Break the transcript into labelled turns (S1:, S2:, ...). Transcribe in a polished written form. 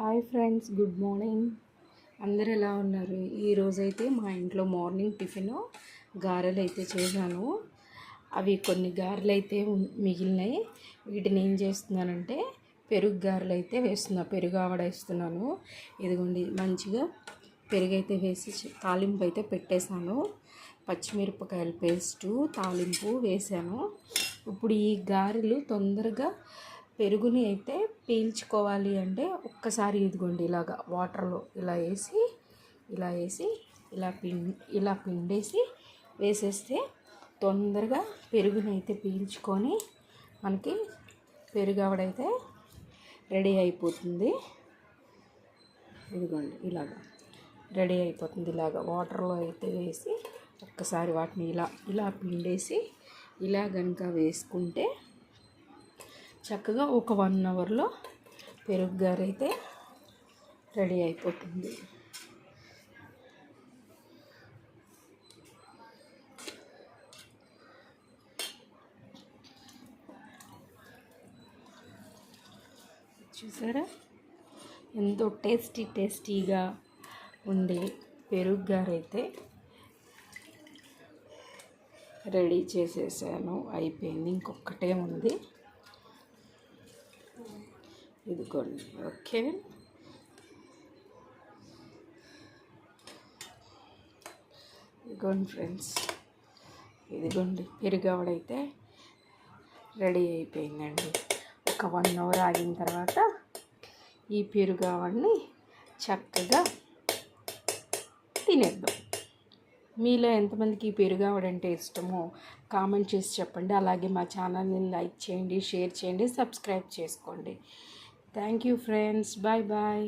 S1: Hi friends, good morning. అందరు ఎలా ఉన్నారు? ఈరోజైతే మా ఇంట్లో మార్నింగ్ టిఫిన్ గారెలు అయితే చేశాను. అవి కొన్ని గారెలు అయితే మిగిలినాయి. వీటిని ఏం చేస్తున్నానంటే పెరుగు గారెలు అయితే వేస్తున్నా, పెరుగు ఆవడ వేస్తున్నాను. ఇదిగోండి, మంచిగా పెరుగు అయితే వేసి తాలింపు అయితే పెట్టేశాను. పచ్చిమిరపకాయల పేస్టు తాలింపు వేసాను. ఇప్పుడు ఈ గారెలు తొందరగా పెరుగుని అయితే పీల్చుకోవాలి అంటే ఒక్కసారి ఇదిగోండి ఇలాగా వాటర్లో ఇలా వేసి ఇలా పిండేసి వేసేస్తే తొందరగా పెరుగుని అయితే పీల్చుకొని మనకి పెరుగు ఆవడైతే రెడీ అయిపోతుంది. ఇదిగోండి ఇలాగా రెడీ అయిపోతుంది. ఇలాగా వాటర్లో అయితే వేసి ఒక్కసారి వాటిని ఇలా పిండేసి ఇలా కనుక వేసుకుంటే చక్కగా ఒక 1 అవర్లో పెరుగు గారె అయితే రెడీ అయిపోతుంది. చూసారా, ఎంతో టేస్టీగా ఉండే పెరుగు గారె అయితే రెడీ చేసేసాను. అయిపోయింది, ఇంకొకటే ఉంది. ఇదిగోండి. ఓకే, ఇదిగోండి ఫ్రెండ్స్, ఇదిగోండి పెరుగు ఆవడైతే రెడీ అయిపోయిందండి. ఒక 1 అవర్ ఆగిన తర్వాత ఈ పెరుగు ఆవడని చక్కగా తినేద్దాం. మీలో ఎంతమందికి ఈ పెరుగు ఆవడ అంటే ఇష్టమో కామెంట్ చేసి చెప్పండి. అలాగే మా ఛానల్ని లైక్ చేయండి, షేర్ చేయండి, సబ్స్క్రైబ్ చేసుకోండి. Thank you friends. Bye bye.